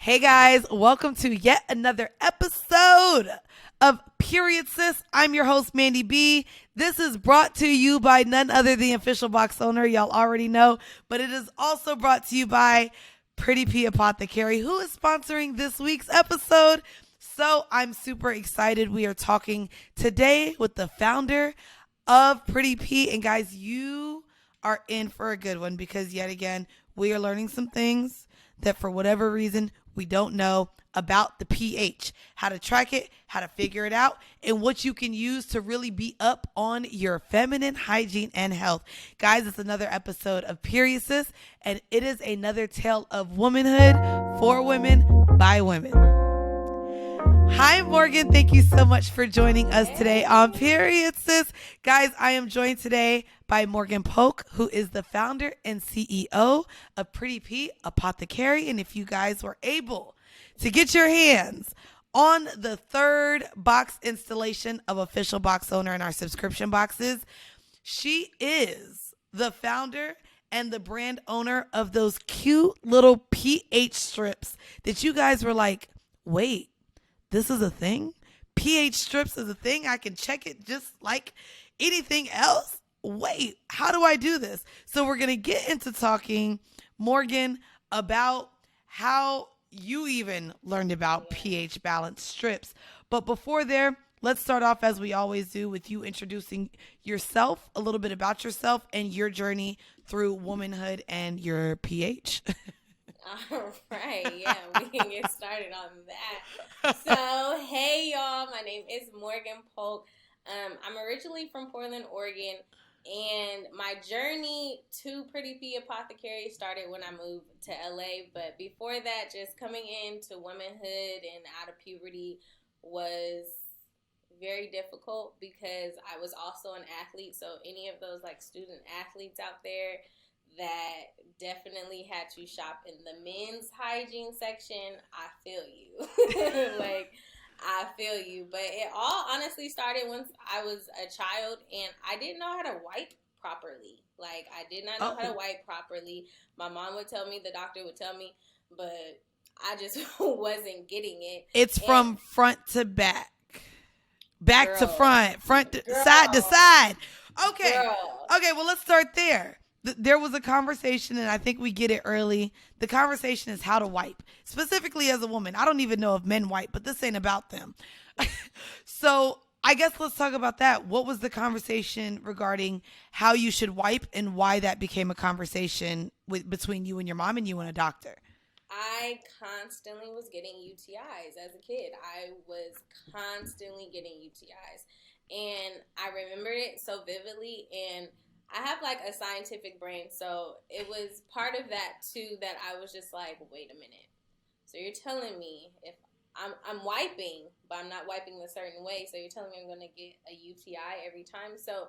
Hey guys, welcome to yet another episode of Period Sis. I'm your host, Mandy B. This is brought to you by none other than the official box owner. Y'all already know, but it is also brought to you by Pretti P Apothecary, who is sponsoring this week's episode. So I'm super excited. We are talking today with the founder of Pretti P. And guys, you are in for a good one because yet again, we are learning some things that for whatever reason we don't know about the pH, how to track it, how to figure it out, and what you can use to really be up on your feminine hygiene and health. Guys, it's another episode of Period Sis, and it is another tale of womanhood for women by women. Hi, Morgan. Thank you so much for joining us today on Period Sis. Guys, I am joined today by Morgan Polk, who is the founder and CEO of Pretti P Apothecary. And if you guys were able to get your hands on the third box installation of Official Box Owner in our subscription boxes, she is the founder and the brand owner of those cute little pH strips that you guys were like, wait, this is a thing? pH strips is a thing? I can check it just like anything else? Wait, how do I do this? So we're going to get into talking, Morgan, about how you even learned about pH balance strips. But before there, let's start off as we always do with you introducing yourself, a little bit about yourself and your journey through womanhood and your pH. All right, yeah, we can get started on that. So, hey y'all, my name is Morgan Polk. I'm originally from Portland, Oregon, and my journey to Pretti P Apothecary started when I moved to LA. But before that, just coming into womanhood and out of puberty was very difficult because I was also an athlete. So any of those like student athletes out there that definitely had to shop in the men's hygiene section, I feel you. Like, I feel you. But it all honestly started once I was a child and I didn't know how to wipe properly. Like, I did not know how to wipe properly. My mom would tell me, the doctor would tell me, but I just wasn't getting it. It's from front to back. Back to front to side to side. Okay. Okay, well, let's start there. There was a conversation, and I think we get it early. The conversation is how to wipe, specifically as a woman. I don't even know if men wipe, but this ain't about them. So I guess let's talk about that. What was the conversation regarding how you should wipe and why that became a conversation between you and your mom and you and a doctor? I constantly was getting UTIs as a kid. I was constantly getting UTIs. And I remembered it so vividly, and I have like a scientific brain, so it was part of that too that I was just like, wait a minute. So you're telling me if I'm wiping, but I'm not wiping a certain way, so you're telling me I'm going to get a UTI every time? So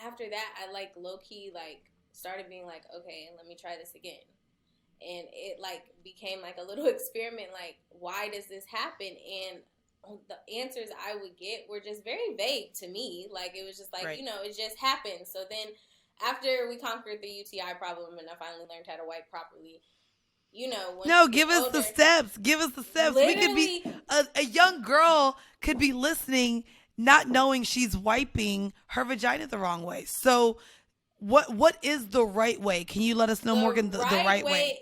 after that, I like low-key like started being like, okay, let me try this again. And it like became like a little experiment, like, why does this happen? And the answers I would get were just very vague to me. Like, it was just like, you know, it just happened. So then after we conquered the UTI problem and I finally learned how to wipe properly, you know. No, give us the steps. Give us the steps. We could be, a young girl could be listening, not knowing she's wiping her vagina the wrong way. So what is the right way? Can you let us know, Morgan, the right way?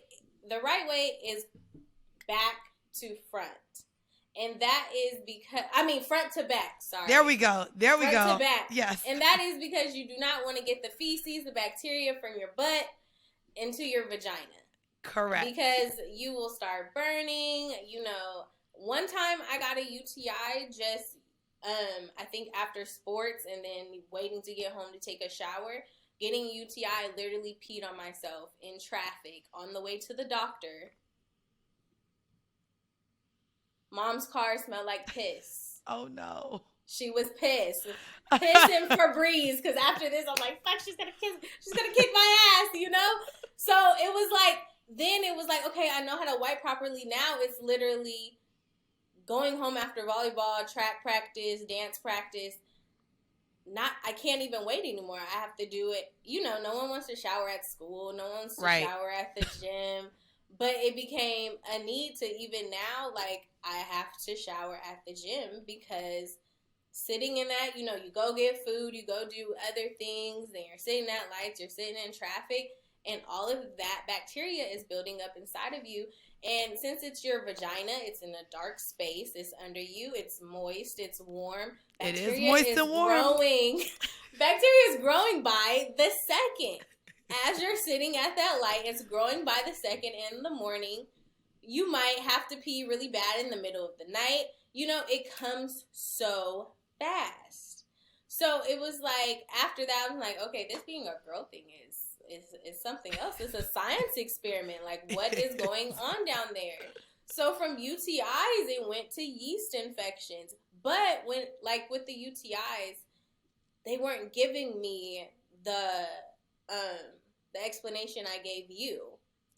The right way is back to front. And that is because, front to back, sorry. There we go. Front to back. Yes. And that is because you do not want to get the feces, the bacteria from your butt into your vagina. Correct. Because you will start burning. You know, one time I got a UTI just, I think after sports and then waiting to get home to take a shower. Getting a UTI, I literally peed on myself in traffic on the way to the doctor. Mom's car smelled like piss. Oh, no. She was pissed. Piss and Febreze. Because after this, I'm like, fuck, she's going to kick my ass, you know? So it was like, then it was like, okay, I know how to wipe properly. Now it's literally going home after volleyball, track practice, dance practice. I can't even wait anymore. I have to do it. You know, no one wants to shower at school. No one wants to shower at the gym. But it became a need to even now, like, I have to shower at the gym because sitting in that, you go get food, you go do other things, then you're sitting at lights, you're sitting in traffic, and all of that bacteria is building up inside of you. And since it's your vagina, it's in a dark space, it's under you, it's moist, it's warm. Bacteria it is moist and warm. Bacteria is growing by the second. As you're sitting at that light, it's growing by the second in the morning. You might have to pee really bad in the middle of the night. It comes so fast. So it was like, after that, I'm like, okay, this being a girl thing is something else. It's a science experiment. Like, what is going on down there? So from UTIs, it went to yeast infections. But with the UTIs, they weren't giving me the explanation I gave you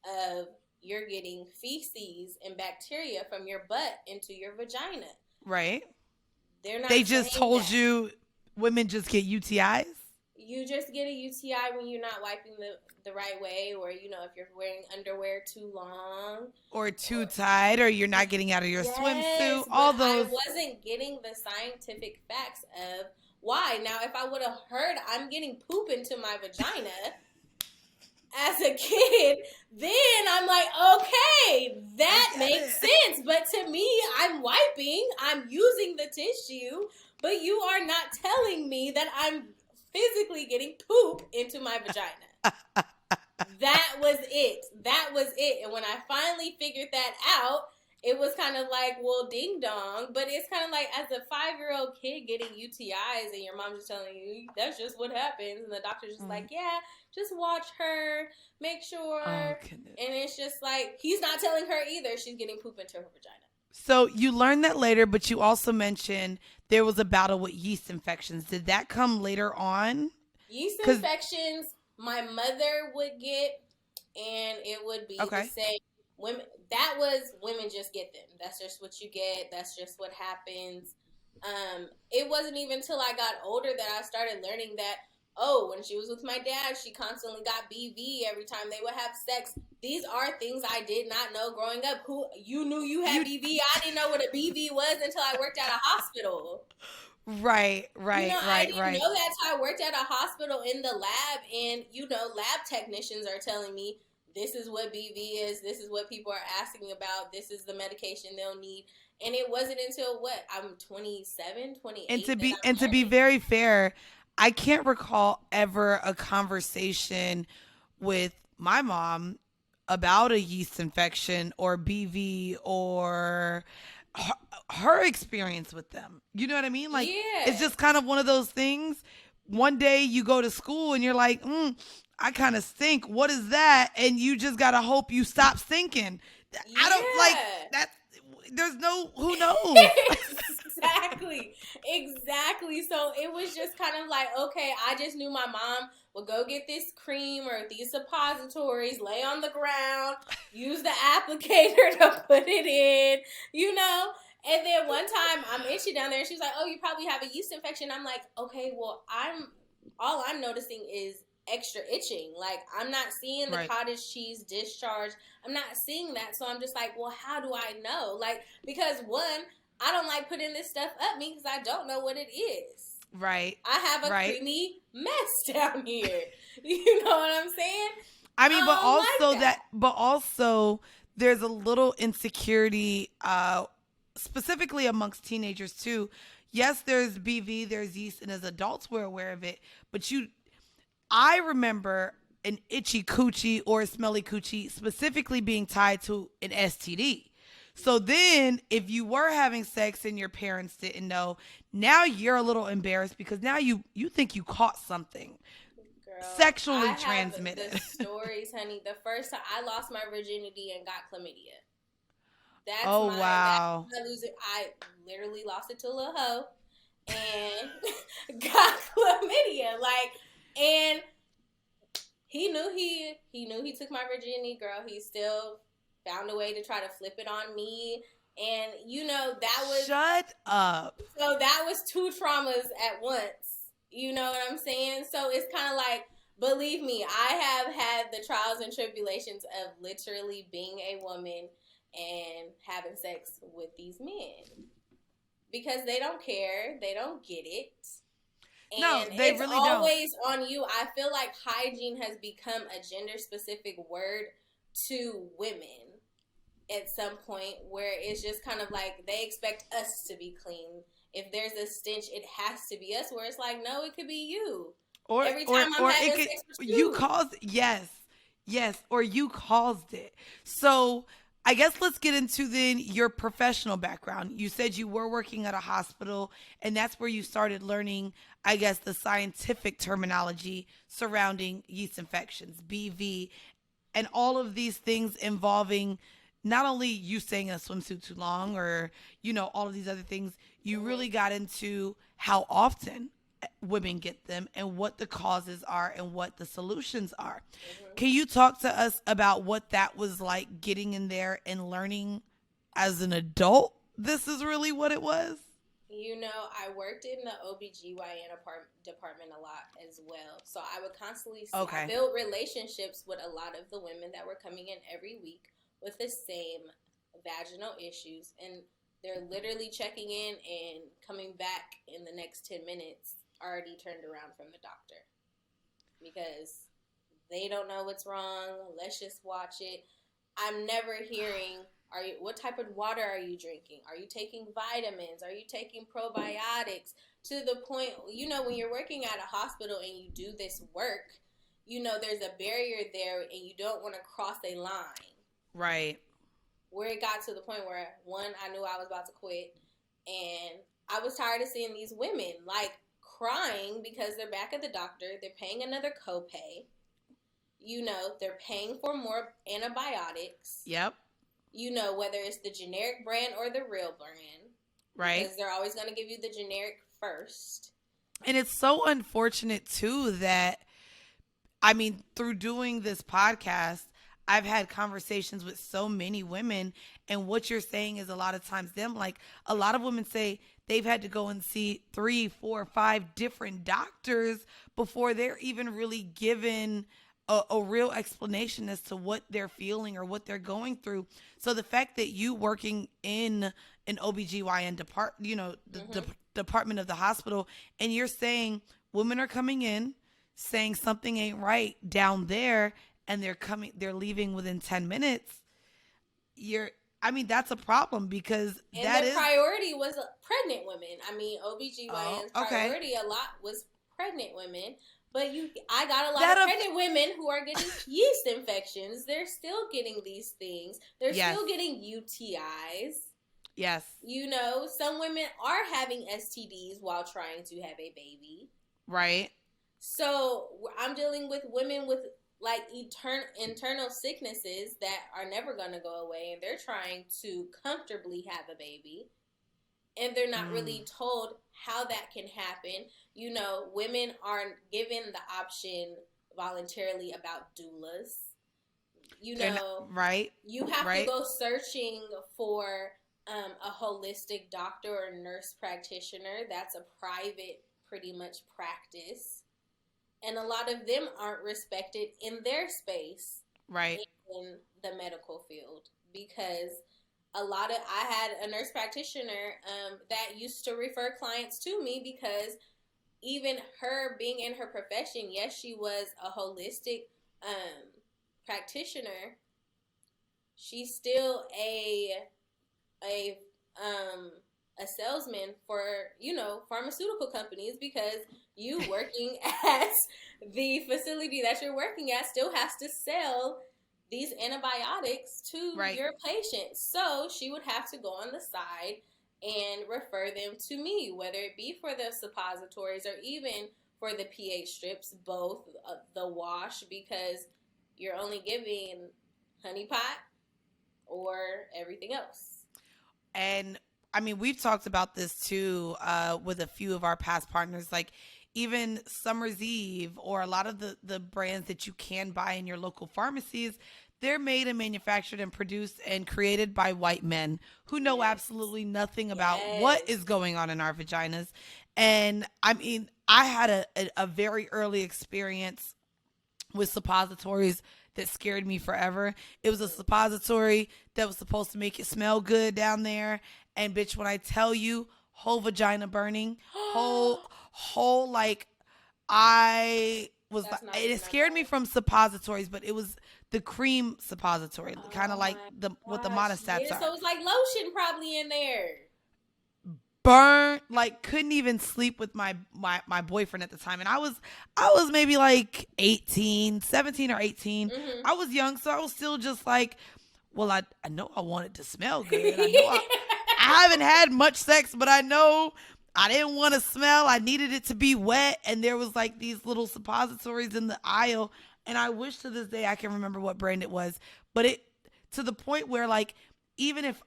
of you're getting feces and bacteria from your butt into your vagina. Right. They're not. They just told you women just get UTIs? You just get a UTI when you're not wiping the right way, or, if you're wearing underwear too long. Or too tight, or you're not getting out of your swimsuit. All those. I wasn't getting the scientific facts of why. Now, if I would have heard I'm getting poop into my vagina as a kid, then I'm like, okay, that makes sense. But to me, I'm wiping, I'm using the tissue, but you are not telling me that I'm physically getting poop into my vagina. That was it. And when I finally figured that out, it was kind of like, well, ding dong. But it's kind of like, as a 5-year-old kid getting UTIs and your mom's just telling you, that's just what happens. And the doctor's just like, yeah, just watch her, make sure. And it's just like, he's not telling her either. She's getting poop into her vagina. So you learned that later, but you also mentioned there was a battle with yeast infections. Did that come later on? Yeast infections, my mother would get, and it would be the same. Women just get them. That's just what you get. That's just what happens. It wasn't even until I got older that I started learning that, when she was with my dad, she constantly got BV every time they would have sex. These are things I did not know growing up. You knew you had BV? I didn't know what a BV was until I worked at a hospital. Right. I didn't know that until I worked at a hospital in the lab, and, lab technicians are telling me, this is what BV is. This is what people are asking about. This is the medication they'll need. And it wasn't until I'm 27, 28. And to be very fair, I can't recall ever a conversation with my mom about a yeast infection or BV or her experience with them. You know what I mean? Like, It's just kind of one of those things. One day you go to school and you're like, I kind of stink. What is that? And you just got to hope you stop stinking. I don't like that. There's no, who knows? Exactly. So it was just kind of like, okay, I just knew my mom would go get this cream or these suppositories, lay on the ground, use the applicator to put it in, And then one time I'm itchy down there and she's like, oh, you probably have a yeast infection. I'm like, okay, well, all I'm noticing is extra itching. Like, I'm not seeing the cottage cheese discharge. I'm not seeing that. So I'm just like, well, how do I know? Like, because one, I don't like putting this stuff up me because I don't know what it is. Right. I have a creamy mess down here. You know what I'm saying? I mean, but also there's a little insecurity, specifically amongst teenagers too. Yes, there's BV, there's yeast, and as adults we're aware of it. But I remember an itchy coochie or a smelly coochie specifically being tied to an STD. So then if you were having sex and your parents didn't know, now you're a little embarrassed because now you think you caught something. Girl, sexually transmitted. The stories, honey. The first time I lost my virginity and got chlamydia. Wow. I literally lost it to a little hoe and got chlamydia. And he knew he took my virginity, girl. He still found a way to try to flip it on me. And, that was... Shut up. So that was two traumas at once. You know what I'm saying? So it's kind of like Believe me, I have had the trials and tribulations of literally being a woman and having sex with these men because they don't care, they don't get it. No, And they it's really don't. always on you. I feel like hygiene has become a gender specific word to women at some point where it's just kind of like they expect us to be clean. If there's a stench, it has to be us. Where it's like, no, it could be you. Or Every or time I'm or it having could sex with you you. caused yes. Yes, or you caused it. So I guess let's get into then your professional background. You said you were working at a hospital and that's where you started learning, I guess, the scientific terminology surrounding yeast infections, BV, and all of these things involving not only you staying in a swimsuit too long or, all of these other things. You really got into how often women get them and what the causes are and what the solutions are. Can you talk to us about what that was like getting in there and learning as an adult? This is really what it was. I worked in the OBGYN department a lot as well. So I would constantly see, I Okay. built relationships with a lot of the women that were coming in every week with the same vaginal issues. And they're literally checking in and coming back in the next 10 minutes already turned around from the doctor because they don't know what's wrong. Let's just watch it. I'm never hearing, what type of water are you drinking? Are you taking vitamins? Are you taking probiotics? To the point, when you're working at a hospital and you do this work, there's a barrier there and you don't want to cross a line. Right. Where it got to the point where, one, I knew I was about to quit, and I was tired of seeing these women, like, crying because they're back at the doctor, they're paying another copay, they're paying for more antibiotics. Yep. Whether it's the generic brand or the real brand. Right. Because they're always going to give you the generic first. And it's so unfortunate, too, that, through doing this podcast, I've had conversations with so many women, and what you're saying is a lot of times them, like a lot of women say they've had to go and see 3, 4, 5 different doctors before they're even really given a real explanation as to what they're feeling or what they're going through. So the fact that you working in an OBGYN department of the hospital, and you're saying women are coming in saying something ain't right down there, and they're leaving within 10 minutes. That's a problem because and priority was pregnant women. OBGYN's priority a lot was pregnant women. But I got a lot of pregnant women who are getting yeast infections. They're still getting these things. They're still getting UTIs. Yes. Some women are having STDs while trying to have a baby. Right. So I'm dealing with women with like internal sicknesses that are never going to go away, and they're trying to comfortably have a baby. And they're not really told how that can happen. Women aren't given the option voluntarily about doulas. Right. You have to go searching for a holistic doctor or nurse practitioner. That's a private, pretty much, practice. And a lot of them aren't respected in their space. Right. In the medical field because I had a nurse practitioner that used to refer clients to me because even her being in her profession, yes, she was a holistic practitioner. She's still a salesman for pharmaceutical companies because you working at the facility that you're working at still has to sell these antibiotics to your patients. So she would have to go on the side and refer them to me, whether it be for the suppositories or even for the pH strips, both the wash, because you're only giving honey pot or everything else. And we've talked about this too with a few of our past partners, like even Summer's Eve or a lot of the brands that you can buy in your local pharmacies. They're made and manufactured and produced and created by white men who know absolutely nothing about what is going on in our vaginas. And I had a very early experience with suppositories that scared me forever. It was a suppository that was supposed to make it smell good down there. And bitch, when I tell you, whole vagina burning, whole like I was like, That's not it even scared me okay. from suppositories, but it was the cream suppository, kind of Oh like my the what the gosh. monostats Yeah, are. so it's like lotion probably in there. Burned, like couldn't even sleep with my boyfriend at the time, and I was maybe like 18, 17 or 18. Mm-hmm. I was young, so I was still just like, well, I know I want it to smell good. I haven't had much sex, but I know I didn't want to smell. I needed it to be wet, and there was like these little suppositories in the aisle, and I wish to this day I can remember what brand it was, but it to the point where like even if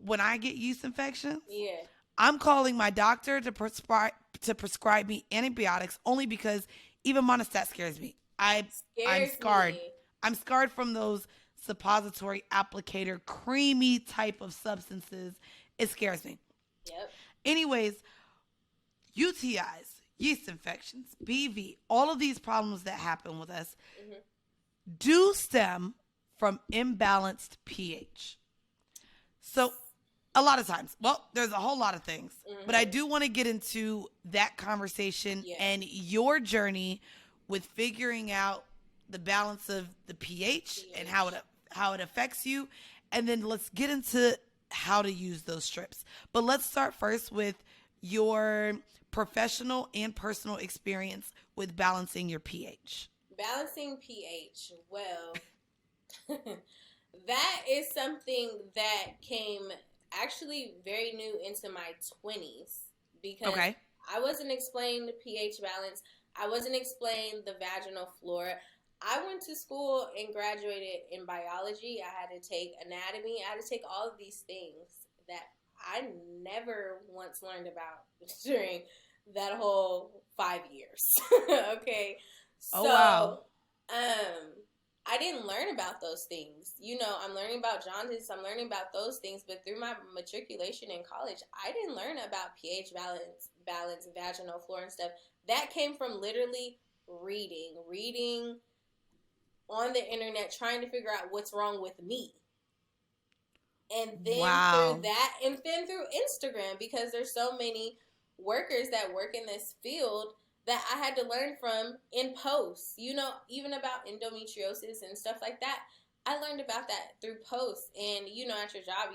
when I get yeast infections, Yeah. I'm calling my doctor to prescribe me antibiotics only because even monostat scares me. I'm Scares scarred. me. I'm scarred from those suppository applicator creamy type of substances. It scares me. Yep. Anyways, UTIs, yeast infections, BV, all of these problems that happen with us Mm-hmm. do stem from imbalanced pH. So a lot of times. Well, there's a whole lot of things. But I Mm-hmm. do want to get into that conversation Yeah. and your journey with figuring out the balance of the pH and how it affects you. And then let's get into how to use those strips. But let's start first with your professional and personal experience with balancing your pH. Balancing pH. Well, that is something that came actually very new into my 20s because Okay. I wasn't explained the pH balance. I wasn't explained the vaginal flora. I went to school and graduated in biology. I had to take anatomy. I had to take all of these things that I never once learned about during that whole 5 years. Okay. Oh, wow. So, I didn't learn about those things. I'm learning about jaundice. I'm learning about those things. But through my matriculation in college, I didn't learn about pH balance, vaginal flora and stuff. That came from literally reading on the internet, trying to figure out what's wrong with me. And then Wow. through Instagram, because there's so many workers that work in this field that I had to learn from in posts, even about endometriosis and stuff like that. I learned about that through posts. And, at your job,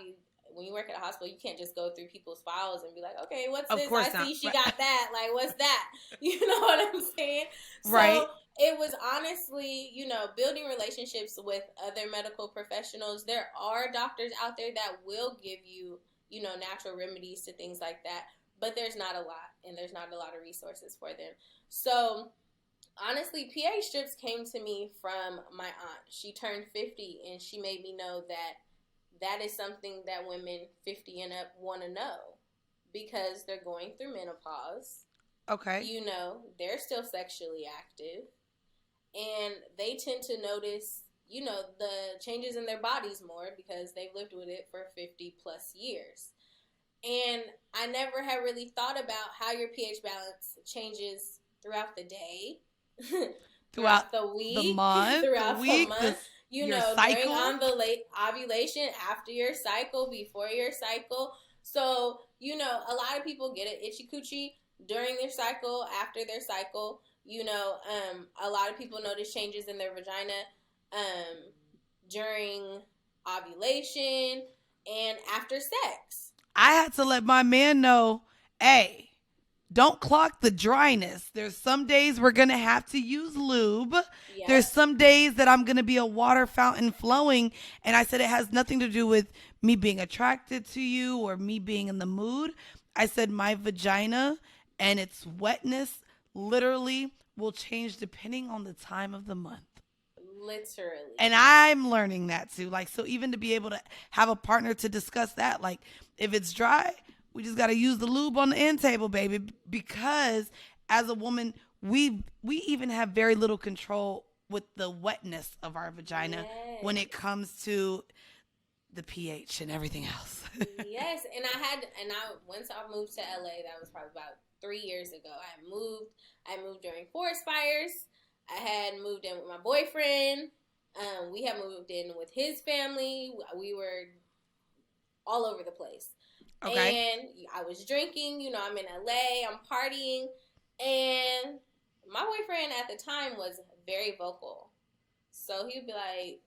when you work at a hospital, you can't just go through people's files and be like, okay, what's Of this? I course not. see she got that. Like, what's that? You know what I'm saying? Right. So it was honestly, building relationships with other medical professionals. There are doctors out there that will give you, natural remedies to things like that, but there's not a lot, and there's not a lot of resources for them. So honestly, pH strips came to me from my aunt. She turned 50, and she made me know that is something that women 50 and up want to know because they're going through menopause. Okay. They're still sexually active, and they tend to notice, the changes in their bodies more because they've lived with it for 50 plus years. And I never had really thought about how your pH balance changes throughout the day, Throughout throughout the the week, month, the throughout the week, month, your during cycle. on the late ovulation, after your cycle, before your cycle. So, a lot of people get an itchy coochie during their cycle, after their cycle. A lot of people notice changes in their vagina during ovulation and after sex. I had to let my man know, hey, don't clock the dryness. There's some days we're going to have to use lube. There's Yep. some days that I'm going to be a water fountain flowing. And I said it has nothing to do with me being attracted to you or me being in the mood. I said my vagina and its wetness literally will change depending on the time of the month. Literally. And I'm learning that too. Like, so even to be able to have a partner to discuss that, like, if it's dry, we just got to use the lube on the end table, baby. Because as a woman, we even have very little control with the wetness of our vagina when it comes to the pH and everything else. Yes, and once I moved to LA, that was probably about 3 years ago. I moved during forest fires. I had moved in with my boyfriend. We had moved in with his family. We were all over the place. Okay. And I was drinking. I'm in LA. I'm partying. And my boyfriend at the time was very vocal. So he'd be like,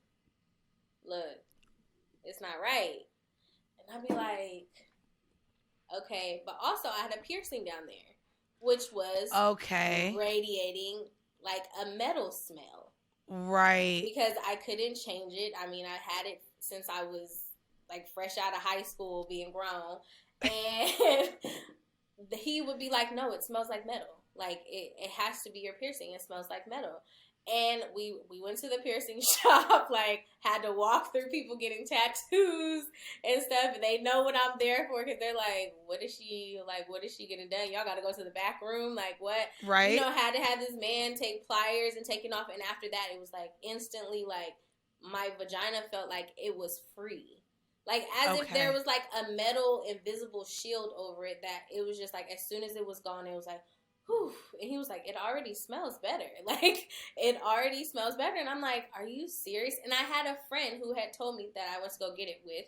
look, it's not right. And I'd be like, okay. But also, I had a piercing down there, which was radiating like a metal smell. Right. Because I couldn't change it. I mean, I had it since I was like fresh out of high school, being grown. And he would be like, no, it smells like metal. Like, it has to be your piercing. It smells like metal. And we went to the piercing shop, like, had to walk through people getting tattoos and stuff. And they know what I'm there for because they're like, what is she getting done? Y'all got to go to the back room? Like, what? Right. Had to have this man take pliers and take it off. And after that, it was, like, instantly, like, my vagina felt like it was free. Like, as if there was, like, a metal invisible shield over it that it was just, like, as soon as it was gone, it was like, whew. And he was like, it already smells better. Like, it already smells better. And I'm like, are you serious? And I had a friend who had told me that I was to go get it with.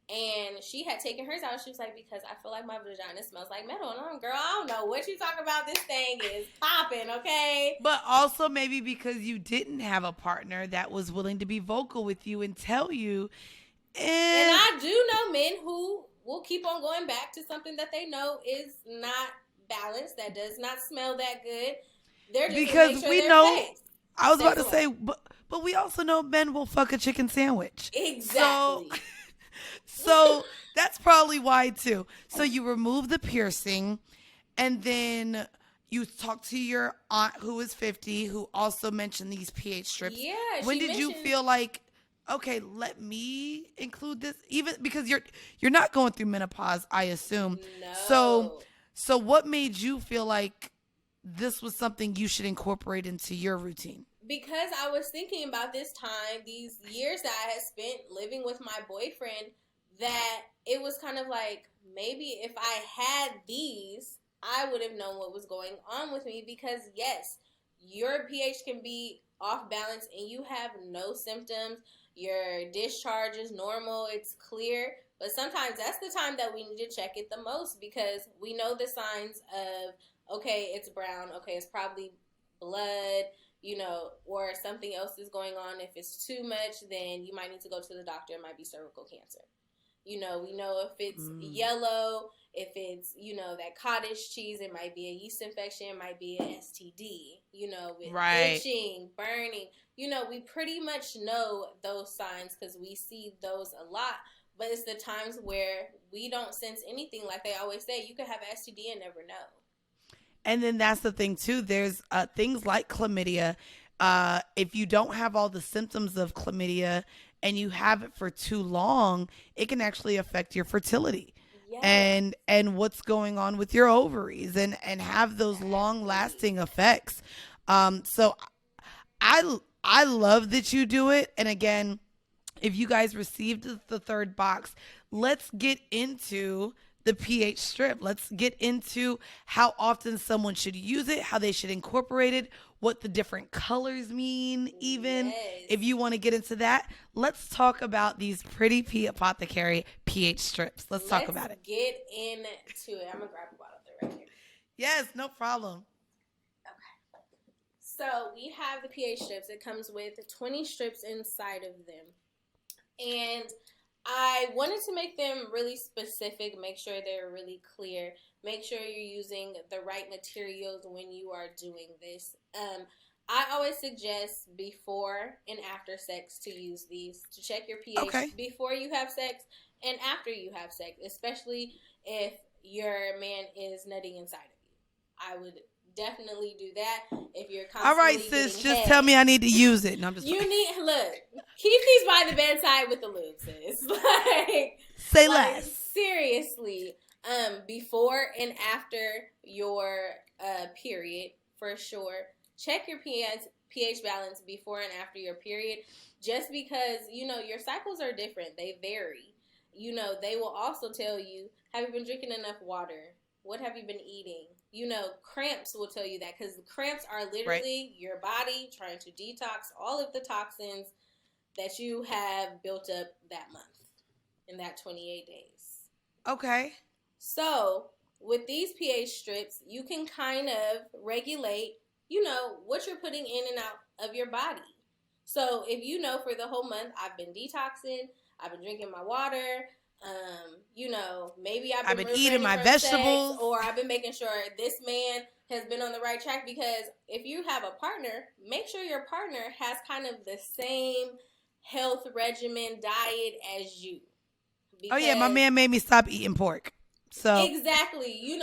And she had taken hers out. She was like, because I feel like my vagina smells like metal. And I'm, girl, I don't know what you talking about. This thing is popping, okay? But also maybe because you didn't have a partner that was willing to be vocal with you and tell you. And I do know men who will keep on going back to something that they know is not balanced, that does not smell that good. They're just because sure we know. safe. I was about to say, but we also know men will fuck a chicken sandwich. Exactly. So that's probably why too. So you remove the piercing, and then you talk to your aunt who is 50, who also mentioned these pH strips. Yeah. When did you feel like, okay, let me include this? Even because you're not going through menopause, I assume. No. So what made you feel like this was something you should incorporate into your routine? Because I was thinking about this time, these years that I had spent living with my boyfriend, that it was kind of like, maybe if I had these, I would have known what was going on with me. Because yes, your pH can be off balance and you have no symptoms. Your discharge is normal. It's clear. But sometimes that's the time that we need to check it the most, because we know the signs of, okay, it's brown. Okay, it's probably blood, or something else is going on. If it's too much, then you might need to go to the doctor. It might be cervical cancer. We know if it's yellow, if it's, that cottage cheese, it might be a yeast infection, it might be an STD, with itching, burning. We pretty much know those signs because we see those a lot. But it's the times where we don't sense anything. Like they always say, you could have an STD and never know. And then that's the thing, too. There's things like chlamydia. If you don't have all the symptoms of chlamydia and you have it for too long, it can actually affect your fertility. Yes. And what's going on with your ovaries and have those long-lasting effects. So I love that you do it. And again, if you guys received the third box, let's get into the pH strip. Let's get into how often someone should use it, how they should incorporate it, what the different colors mean, even. Yes. If you want to get into that, let's talk about these Pretti P Apothecary pH strips. Let's talk about it. Get into it. I'm going to grab a bottle right here. Yes, no problem. Okay. So we have the pH strips. It comes with 20 strips inside of them. And I wanted to make them really specific, make sure they're really clear, make sure you're using the right materials when you are doing this. I always suggest before and after sex to use these to check your pH before you have sex and after you have sex, especially if your man is nutting inside of you. I would definitely do that if you're constantly all right, sis, just tell me I need to use it. No, I'm just look, keep these by the bedside with the lube, sis. Say less. Seriously, before and after your period, for sure. Check your pH balance before and after your period, just because, your cycles are different. They vary. They will also tell you, have you been drinking enough water? What have you been eating? cramps will tell you that, because cramps are Right. literally your body trying to detox all of the toxins that you have built up that month in that 28 days. Okay. So with these pH strips, you can kind of regulate, what you're putting in and out of your body. So if for the whole month I've been detoxing, I've been drinking my water, maybe I've I've been been eating refraining my from sex, vegetables. or I've been making sure this man has been on the right track. Because if you have a partner, make sure your partner has kind of the same health regimen diet as you. Oh yeah, my Because man made me stop eating pork. So exactly,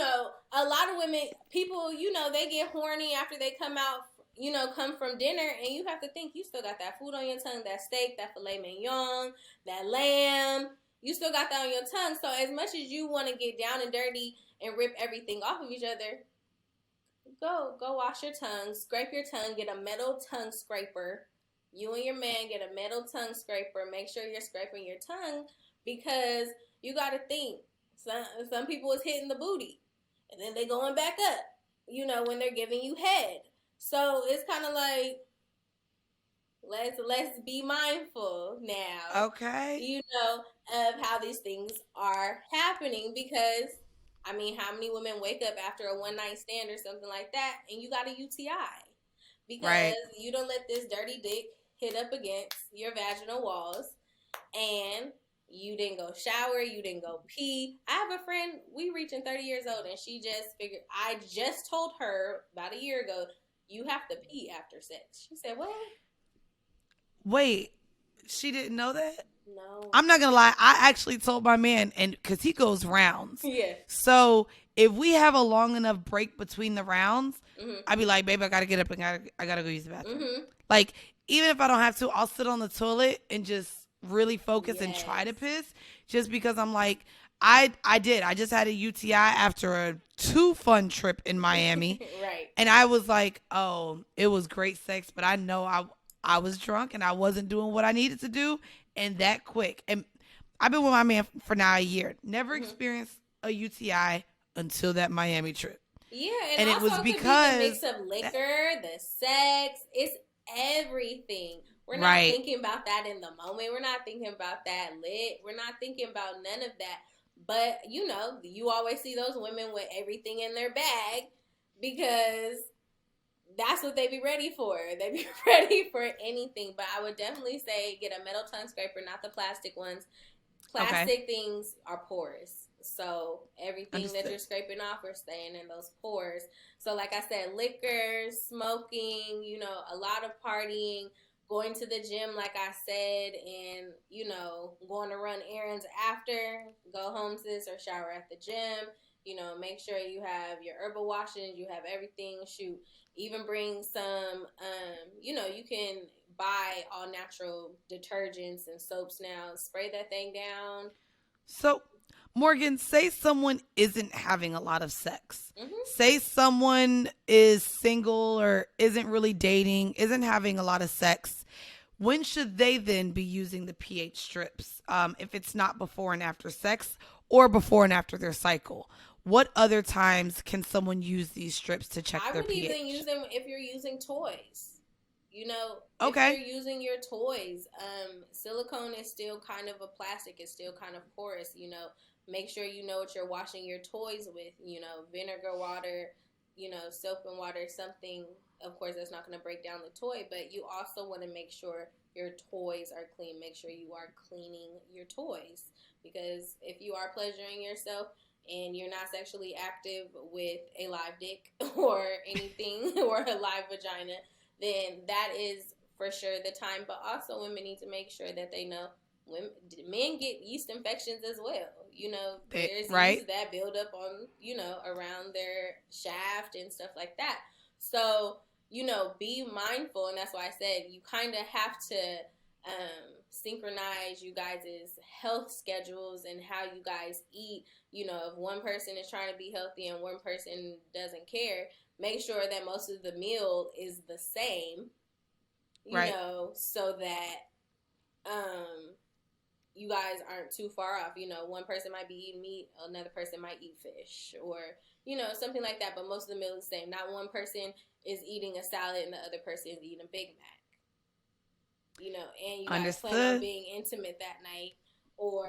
a lot of women, people, they get horny after they come from dinner, and you have to think, you still got that food on your tongue, that steak, that filet mignon, that lamb, you still got that on your tongue. So as much as you want to get down and dirty and rip everything off of each other, go wash your tongue, scrape your tongue, get a metal tongue scraper. You and your man get a metal tongue scraper. Make sure you're scraping your tongue, because you got to think, some people is hitting the booty and then they going back up, when they're giving you head. So it's kind of like, let's be mindful now, okay. of how these things are happening. Because I mean, how many women wake up after a one night stand or something like that and you got a UTI because Right. you don't let this dirty dick hit up against your vaginal walls, and you didn't go shower, you didn't go pee. I have a friend, we reaching 30 years old, and she just figured, I just told her about a year ago, you have to pee after sex. She said, what? Wait, she didn't know that? No. I'm not gonna lie. I actually told my man, and because he goes rounds. Yeah. So if we have a long enough break between the rounds, Mm-hmm. I'd be like, babe, I gotta get up and I gotta go use the bathroom. Mm-hmm. Like, even if I don't have to, I'll sit on the toilet and just really focus and Yes. try to piss, just because I'm like, I did. I just had a UTI after a too fun trip in Miami. Right. And I was like, oh, it was great sex, but I know I was drunk and I wasn't doing what I needed to do, and that quick. And I've been with my man for now a year. Never Mm-hmm. experienced a UTI until that Miami trip. Yeah, And it also was it could be because the mix of liquor, the sex, it's everything. We're not right. thinking about that in the moment. We're not thinking about that lit. We're not thinking about none of that. But you always see those women with everything in their bag, because that's what they be ready for. They be ready for anything. But I would definitely say get a metal tongue scraper, not the plastic ones. Okay. Plastic things are porous. So everything that Understood. you're scraping off are staying in those pores. So like I said, liquor, smoking, a lot of partying, going to the gym, like I said, and, going to run errands after, go home, sis, or shower at the gym. Make sure you have your herbal washings, you have everything. Shoot, even bring some, you can buy all natural detergents and soaps now. Spray that thing down. So, Morgan, say someone isn't having a lot of sex. Mm-hmm. Say someone is single or isn't really dating, isn't having a lot of sex. When should they then be using the pH strips? If it's not before and after sex or before and after their cycle, what other times can someone use these strips to check I their would pH? even use them if you're using toys. Okay. If you're using your toys, silicone is still kind of a plastic. It's still kind of porous. Make sure you know what you're washing your toys with. Vinegar water, soap and water, something. Of course, that's not going to break down the toy, but you also want to make sure your toys are clean. Make sure you are cleaning your toys, because if you are pleasuring yourself and you're not sexually active with a live dick or anything or a live vagina, then that is for sure the time. But also, women need to make sure that they know men get yeast infections as well. There's Right. yeast that build up on, around their shaft and stuff like that. So, be mindful. And that's why I said you kind of have to synchronize you guys' health schedules and how you guys eat. If one person is trying to be healthy and one person doesn't care, make sure that most of the meal is the same, Right. so that you guys aren't too far off. One person might be eating meat, another person might eat fish, or something like that. But most of the meal is the same. Not one person is eating a salad and the other person is eating a Big Mac. And you guys plan on Understood. being intimate that night, or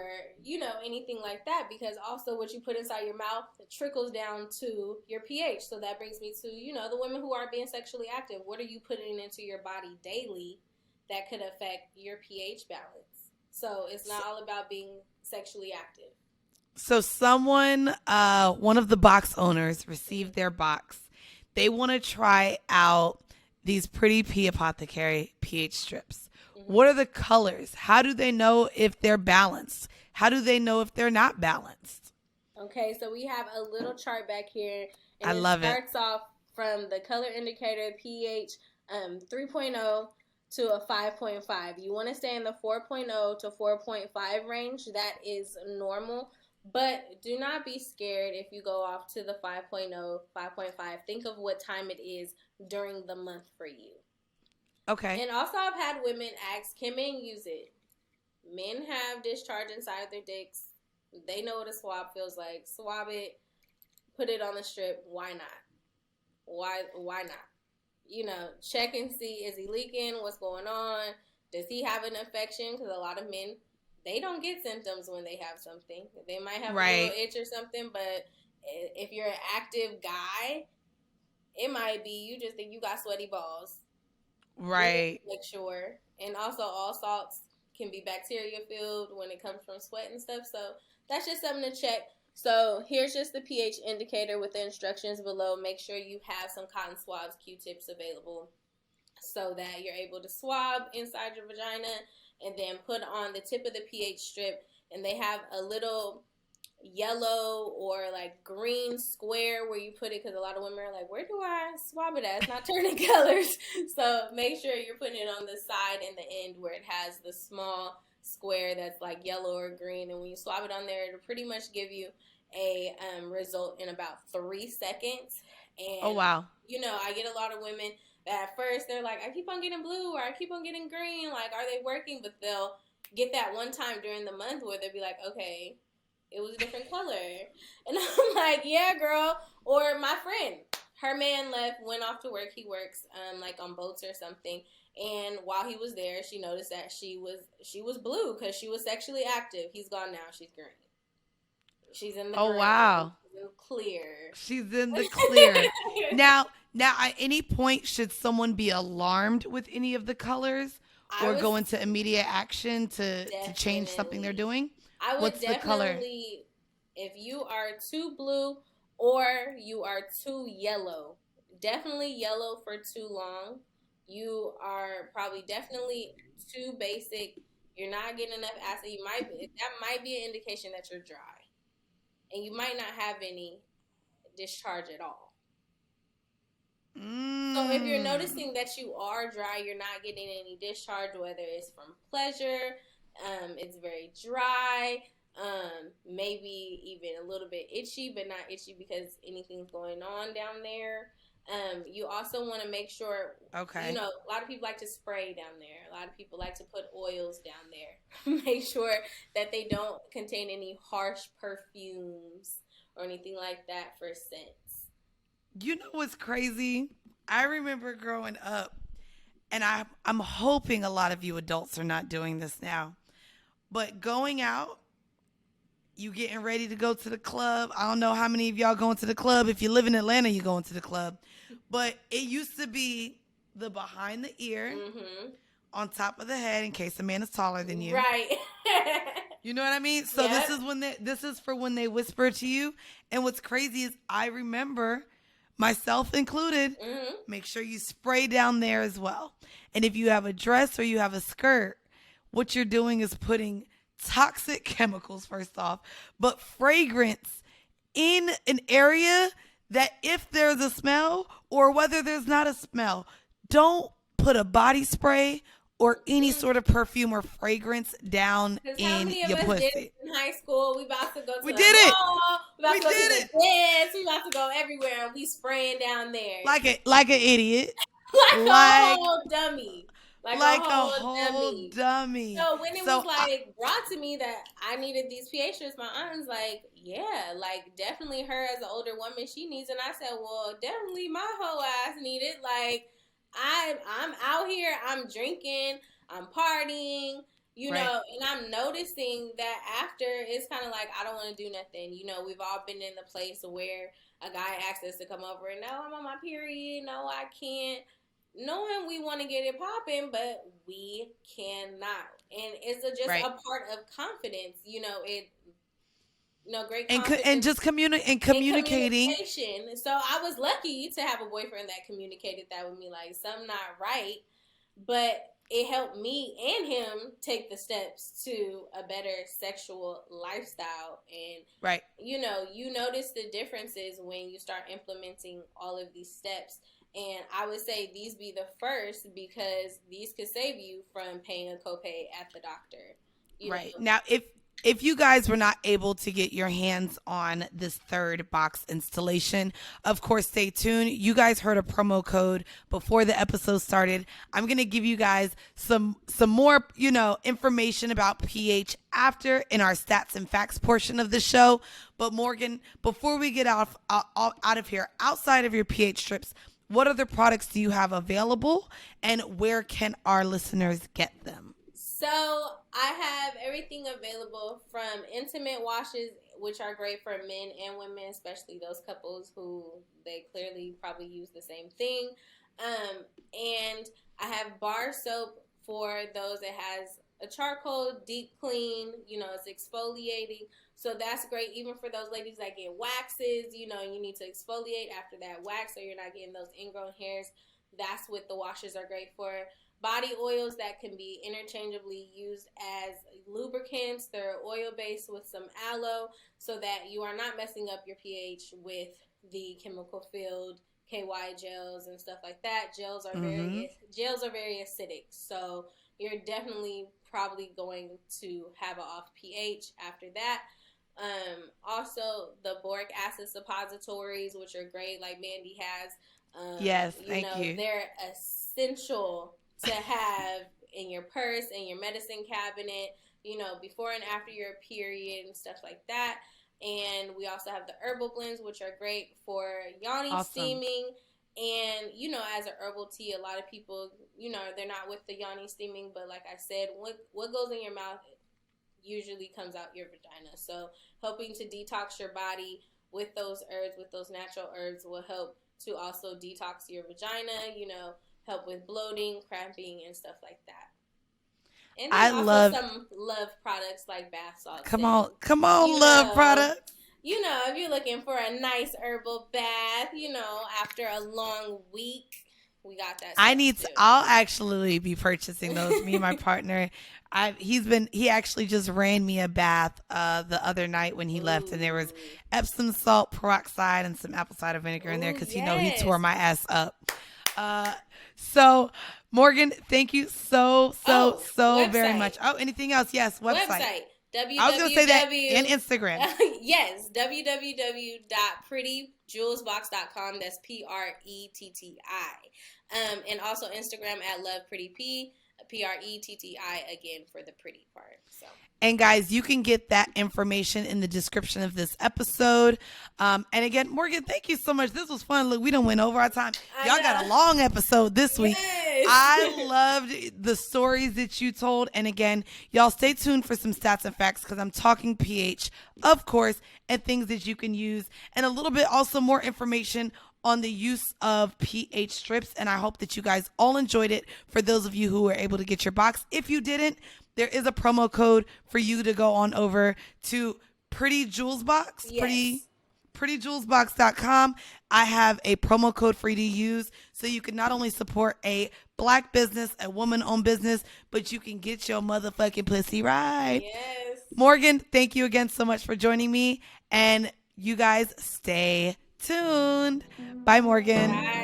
anything like that, because also what you put inside your mouth trickles down to your pH. So that brings me to the women who are being sexually active. What are you putting into your body daily that could affect your pH balance? So it's not all about being sexually active. So someone, one of the box owners received their box. They want to try out these Pretti P Apothecary pH strips. What are the colors? How do they know if they're balanced? How do they know if they're not balanced? Okay, so we have a little chart back here, and I love it. starts off from the color indicator pH 3.0 to a 5.5. You want to stay in the 4.0 to 4.5 range. That is normal. But do not be scared if you go off to the 5.0, 5.5. Think of what time it is during the month for you. Okay. And also, I've had women ask, can men use it? Men have discharge inside their dicks. They know what a swab feels like. Swab it, put it on the strip. Why not? Why not? Check and see, is he leaking? What's going on? Does he have an infection? Because a lot of men, they don't get symptoms when they have something. They might have a little itch or something, but if you're an active guy, it might be you just think you got sweaty balls. Right. Make sure. And also, all salts can be bacteria filled when it comes from sweat and stuff. So that's just something to check. So here's just the pH indicator with the instructions below. Make sure you have some cotton swabs, Q-tips available so that you're able to swab inside your vagina and then put on the tip of the pH strip. And they have a little yellow or like green square where you put it, because a lot of women are like, where do I swab it at? It's not turning colors. So make sure you're putting it on the side and the end where it has the small square that's like yellow or green, and when you swab it on there, it'll pretty much give you a result in about 3 seconds. And oh wow, I get a lot of women that at first they're like, I keep on getting blue or I keep on getting green, like, are they working? But they'll get that one time during the month where they'll be like, okay, it was a different color. And I'm like, yeah, girl. Or my friend, her man went off to work. He works like on boats or something. And while he was there, she noticed that she was blue because she was sexually active. He's gone now. She's green. She's in the oh green. wow, She's in the clear. she's in the clear. Now, at any point, should someone be alarmed with any of the colors or go into immediate action to change something they're doing? I would What's the color? If you are too blue or you are too yellow, definitely yellow for too long. You are probably definitely too basic. You're not getting enough acid. That might be an indication that you're dry, and you might not have any discharge at all. So if you're noticing that you are dry, you're not getting any discharge, whether it's from pleasure, it's very dry, maybe even a little bit itchy, but not itchy because anything's going on down there. You also want to make sure, okay, a lot of people like to spray down there. A lot of people like to put oils down there. Make sure that they don't contain any harsh perfumes or anything like that for scents. You know what's crazy? I remember growing up, and I'm hoping a lot of you adults are not doing this now, but going out, you getting ready to go to the club. I don't know how many of y'all going to the club. If you live in Atlanta, you going to the club. But it used to be the behind the ear, on top of the head, in case the man is taller than you. Right. You know what I mean? So Yep. This is for when they whisper to you. And what's crazy is I remember, myself included, make sure you spray down there as well. And if you have a dress or you have a skirt, what you're doing is putting toxic chemicals, first off, but fragrance in an area that if there's a smell or whether there's not a smell, don't put a body spray or any sort of perfume or fragrance down in your pussy. Did in high school, we about to go to we the did it. mall, we about we to go did to it. the dance, we about to go everywhere, and we spraying down there like an idiot, like a whole dummy. like a Like a whole whole dummy. dummy. So when it was So like brought to me that I needed these pH strips, my aunt was like, "Yeah, like definitely her as an older woman, she needs." And I said, "Well, definitely my whole ass need it. Like I'm out here, I'm drinking, I'm partying, you right, know, and I'm noticing that after it's kind of like I don't want to do nothing. You know, we've all been in the place where a guy asks us to come over and no, I'm on my period, no, I can't." Knowing we want to get it popping, but we cannot. And it's just right. a part of confidence. You know, great And confidence just in communicating. communication. So I was lucky to have a boyfriend that communicated that with me, like, something not right, but it helped me and him take the steps to a better sexual lifestyle. And Right. you notice the differences when you start implementing all of these steps. And I would say these be the first because these could save you from paying a copay at the doctor. You know, Right. Now, if you guys were not able to get your hands on this third box installation, of course, stay tuned. You guys heard a promo code before the episode started. I'm going to give you guys some more, information about pH after in our stats and facts portion of the show. But Morgan, before we get out of here, outside of your pH strips, what other products do you have available and where can our listeners get them? so I have everything available from intimate washes, which are great for men and women, especially those couples who they clearly probably use the same thing. And I have bar soap for those that has a charcoal deep clean. You know, it's exfoliating. So that's great even for those ladies that get waxes. You know, you need to exfoliate after that wax so you're not getting those ingrown hairs. That's what the washes are great for. Body oils that can be interchangeably used as lubricants. They're oil based with some aloe so that you are not messing up your pH with the chemical filled KY gels and stuff like that. Gels are very acidic, so you're definitely probably going to have an off pH after that. Also the boric acid suppositories, which are great, like Mandy has. Yes, thank you. They're essential to have in your purse, in your medicine cabinet, before and after your period and stuff like that. And we also have the herbal blends, which are great for yoni steaming. And, as an herbal tea, a lot of people, they're not with the yoni steaming, but like I said, what goes in your mouth usually comes out your vagina. So helping to detox your body with those herbs, with those natural herbs, will help to also detox your vagina, help with bloating, cramping, and stuff like that. And then some love products like bath salts. Come on, love products. If you're looking for a nice herbal bath, after a long week, we got that. I'll actually be purchasing those. Me and my partner, he actually just ran me a bath the other night when he left, and there was Epsom salt peroxide and some apple cider vinegar in there because he tore my ass up. So Morgan, thank you so very much. Oh, anything else? Yes, website. I was going to say that, and Instagram. Yes, www.prettijewelsbox.com. That's Pretti. And also Instagram at Love Pretti P, Pretti again for the pretty part. So. And guys, you can get that information in the description of this episode. And again, Morgan, thank you so much. This was fun. Look, we done went over our time. Y'all got a long episode this week. I loved the stories that you told. And again, y'all stay tuned for some stats and facts because I'm talking pH, of course, and things that you can use. And a little bit also more information on the use of pH strips. And I hope that you guys all enjoyed it. For those of you who were able to get your box. If you didn't, there is a promo code for you to go on over to Pretti Jewels Box, yes. PrettiJewelsBox.com. I have a promo code for you to use so you can not only support a Black business, a woman-owned business, but you can get your motherfucking pussy right. Yes. Morgan, thank you again so much for joining me, and you guys stay tuned. Bye, Morgan. Bye.